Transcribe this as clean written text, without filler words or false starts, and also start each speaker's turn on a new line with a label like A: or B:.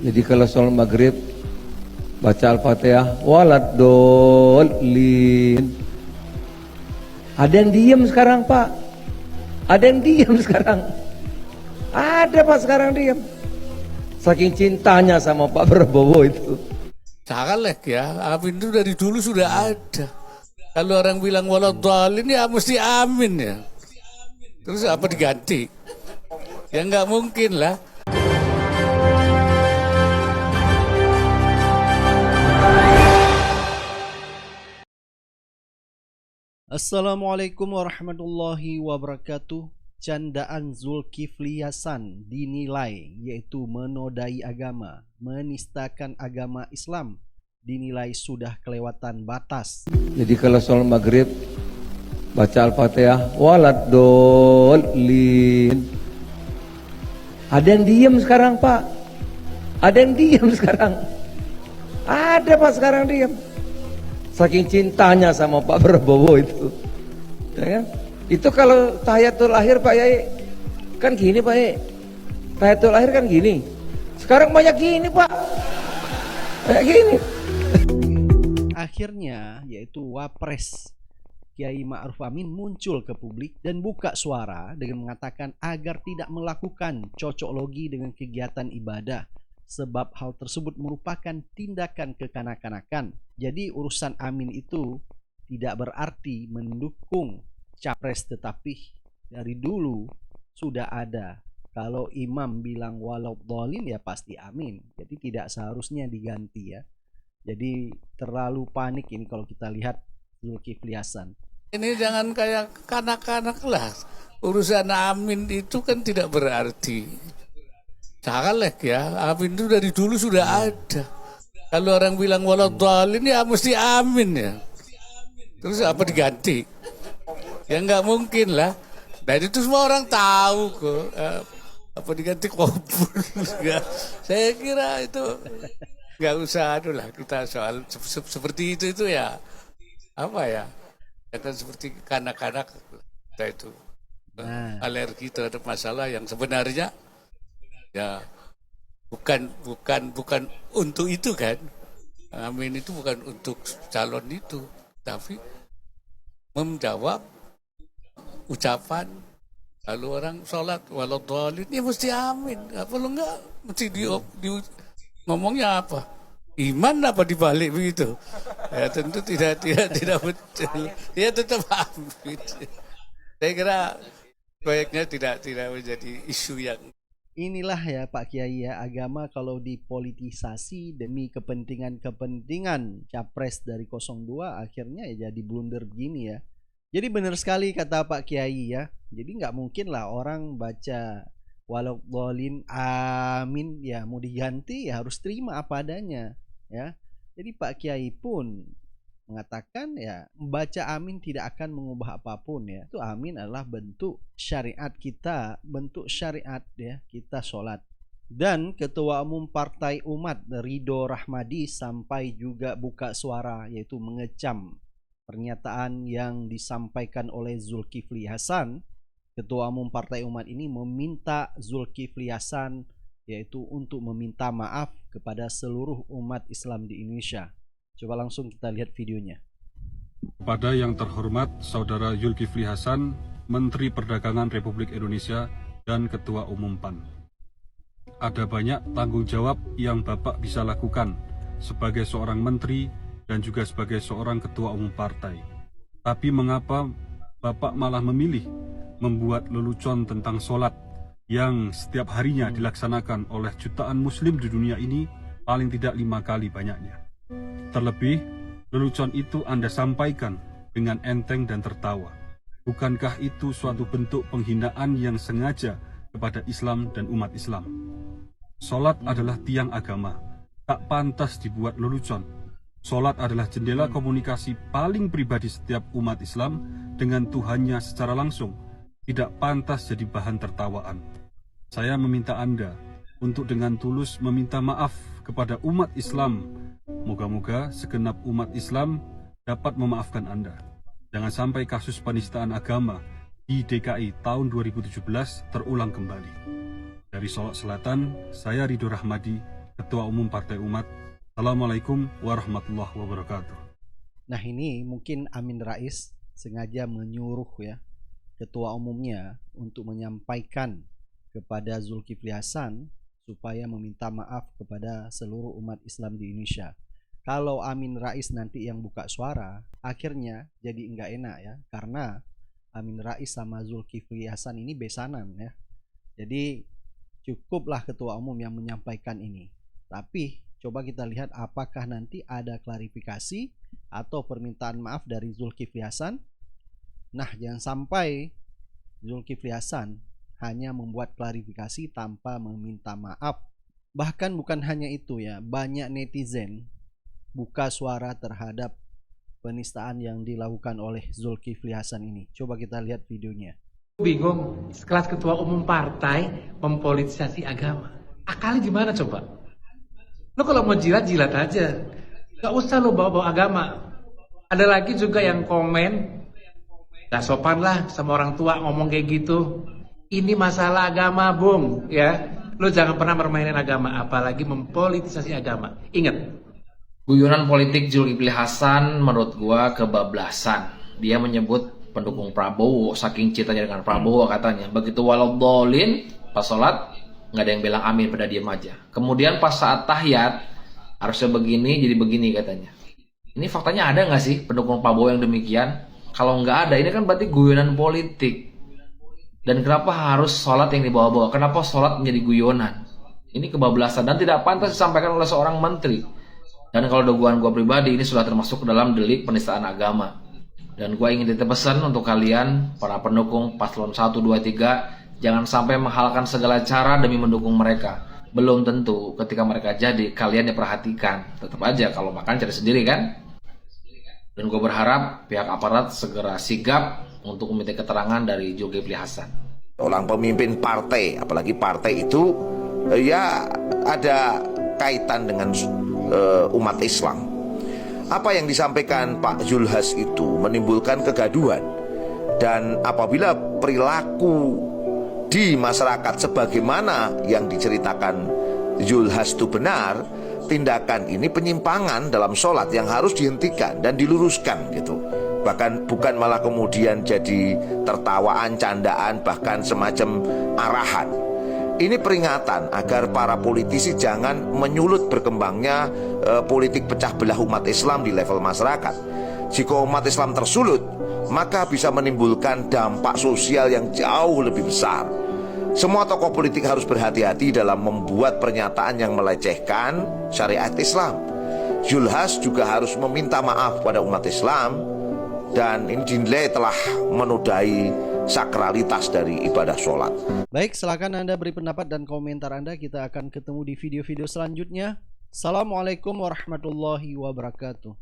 A: Jadi kalau sholat maghrib baca Al-Fatihah waladdallin. Ada yang diem sekarang, Pak. Ada yang diem sekarang. Ada, Pak, sekarang diem. Saking cintanya sama Pak Prabowo itu.
B: Janganlah ya, amin itu dari dulu sudah ada. Kalau orang bilang waladdallin ya mesti amin ya. Terus apa diganti? Ya nggak mungkin lah.
C: Assalamualaikum warahmatullahi wabarakatuh. Candaan Zulkifli Hasan dinilai yaitu menodai agama, menistakan agama Islam, dinilai sudah kelewatan batas.
A: Jadi kalau sholat maghrib baca Al-Fatihah waladdallin. Ada yang diem sekarang, Pak. Ada yang diem sekarang. Ada, Pak, sekarang diem. Saking cintanya sama Pak Prabowo itu, ya kan? Itu kalau tahiyatul akhir, Pak Yai, kan gini, Pak Yai. Tahiyatul akhir kan gini. Sekarang banyak gini, Pak. Kayak gini.
C: Akhirnya yaitu Wapres Kiai Ma'ruf Amin muncul ke publik dan buka suara dengan mengatakan agar tidak melakukan cocok logi dengan kegiatan ibadah, sebab hal tersebut merupakan tindakan kekanak-kanakan. Jadi urusan Amin itu tidak berarti mendukung capres, tetapi dari dulu sudah ada. Kalau imam bilang waladdallin ya pasti amin. Jadi tidak seharusnya diganti ya. Jadi terlalu panik ini kalau kita lihat Zulkifli Hasan.
B: Ini jangan kayak kanak-kanak lah. Urusan amin itu kan tidak berarti. Janganlah ya, amin itu dari dulu sudah ada. Kalau orang bilang waladdallin ya mesti amin ya. Terus apa diganti? Ya nggak mungkin lah. Dan itu semua orang tahu kok. Apa diganti kubur? Saya kira itu nggak usah lah kita soal seperti itu ya apa ya? Ya kan seperti kanak-kanak kita itu alergi terhadap masalah yang sebenarnya ya bukan untuk itu kan. Amin itu bukan untuk calon itu, tapi menjawab ucapan. Lalu orang sholat waladdallin ya mesti amin. Kalau enggak mesti di ngomongnya apa? Iman apa dibalik begitu? Ya tentu tidak betul. Ya tetap amin. Saya kira baiknya tidak menjadi isu yang
C: Inilah ya Pak Kiai ya, agama kalau dipolitisasi demi kepentingan capres dari 02 akhirnya ya jadi blunder begini ya. Jadi benar sekali kata Pak Kiai ya. Jadi nggak mungkin lah orang baca waladdallin amin ya mau diganti ya harus terima apa adanya ya. Jadi Pak Kiai pun mengatakan ya membaca amin tidak akan mengubah apapun ya. Itu amin adalah bentuk syariat kita, bentuk syariat ya kita sholat. Dan Ketua Umum Partai Umat Ridho Rahmadi sampai juga buka suara yaitu mengecam pernyataan yang disampaikan oleh Zulkifli Hasan. Ketua Umum Partai Umat ini meminta Zulkifli Hasan yaitu untuk meminta maaf kepada seluruh umat Islam di Indonesia. Coba langsung kita lihat videonya.
D: Kepada yang terhormat Saudara Zulkifli Hasan, Menteri Perdagangan Republik Indonesia dan Ketua Umum PAN. Ada banyak tanggung jawab yang Bapak bisa lakukan sebagai seorang menteri dan juga sebagai seorang ketua umum partai. Tapi mengapa Bapak malah memilih membuat lelucon tentang sholat yang setiap harinya dilaksanakan oleh jutaan muslim di dunia ini paling tidak 5 kali banyaknya. Terlebih, lelucon itu Anda sampaikan dengan enteng dan tertawa. Bukankah itu suatu bentuk penghinaan yang sengaja kepada Islam dan umat Islam? Sholat adalah tiang agama, tak pantas dibuat lelucon. Sholat adalah jendela komunikasi paling pribadi setiap umat Islam dengan Tuhannya secara langsung, tidak pantas jadi bahan tertawaan. Saya meminta Anda untuk dengan tulus meminta maaf kepada umat Islam. Moga-moga segenap umat Islam dapat memaafkan Anda. Jangan sampai kasus penistaan agama di DKI tahun 2017 terulang kembali. Dari Solok Selatan, saya Ridho Rahmadi Ketua Umum Partai Umat. Assalamualaikum warahmatullahi wabarakatuh.
C: Nah, ini mungkin Amin Rais sengaja menyuruh ya ketua umumnya untuk menyampaikan kepada Zulkifli Hasan supaya meminta maaf kepada seluruh umat Islam di Indonesia. Kalau Amin Rais nanti yang buka suara, akhirnya jadi enggak enak ya, karena Amin Rais sama Zulkifli Hasan ini besanan ya. Jadi cukuplah ketua umum yang menyampaikan ini. Tapi coba kita lihat apakah nanti ada klarifikasi atau permintaan maaf dari Zulkifli Hasan. Nah, jangan sampai Zulkifli Hasan hanya membuat klarifikasi tanpa meminta maaf. Bahkan bukan hanya itu ya, banyak netizen buka suara terhadap penistaan yang dilakukan oleh Zulkifli Hasan ini. Coba kita lihat videonya.
E: Bingung, sekelas ketua umum partai mempolitisasi agama. Akalnya gimana coba? Lo kalau mau jilat aja. Gak usah lo bawa-bawa agama. Ada lagi juga yang komen, gak sopan lah sama orang tua ngomong kayak gitu. Ini masalah agama, Bung, ya. Lo jangan pernah permainin agama, apalagi mempolitisasi agama. Ingat,
F: guyonan politik Zulkifli Hasan menurut gua kebablasan. Dia menyebut pendukung Prabowo, saking cintanya dengan Prabowo katanya. Begitu waladhdallin, pas sholat nggak ada yang bilang amin, pada diem aja. Kemudian pas saat tahiyat harusnya begini jadi begini katanya. Ini faktanya ada nggak sih pendukung Prabowo yang demikian? Kalau nggak ada, ini kan berarti guyonan politik. Dan kenapa harus sholat yang dibawa-bawa? Kenapa sholat menjadi guyonan? Ini kebablasan dan tidak pantas disampaikan oleh seorang menteri. Dan kalau dugaan gue pribadi, ini sudah termasuk dalam delik penistaan agama. Dan gue ingin titip pesan untuk kalian, para pendukung paslon 1, 2, 3, jangan sampai menghalalkan segala cara demi mendukung mereka. Belum tentu ketika mereka jadi, kalian diperhatikan. Tetap aja kalau makan cari sendiri kan. Dan gue berharap pihak aparat segera sigap untuk meminta keterangan dari Zulkifli Hasan.
G: Orang pemimpin partai, apalagi partai itu ya ada kaitan dengan umat Islam. Apa yang disampaikan Pak Zulhas itu menimbulkan kegaduhan. Dan apabila perilaku di masyarakat sebagaimana yang diceritakan Zulhas itu benar, tindakan ini penyimpangan dalam sholat yang harus dihentikan dan diluruskan gitu. Bahkan bukan malah kemudian jadi tertawaan, candaan, bahkan semacam arahan. Ini peringatan agar para politisi jangan menyulut berkembangnya politik pecah belah umat Islam di level masyarakat. Jika umat Islam tersulut, maka bisa menimbulkan dampak sosial yang jauh lebih besar. Semua tokoh politik harus berhati-hati dalam membuat pernyataan yang melecehkan syariat Islam. Zulhas juga harus meminta maaf pada umat Islam, dan ini dinilai telah menodai sakralitas dari ibadah sholat.
C: Baik, silakan Anda beri pendapat dan komentar Anda. Kita akan ketemu di video-video selanjutnya. Assalamualaikum warahmatullahi wabarakatuh.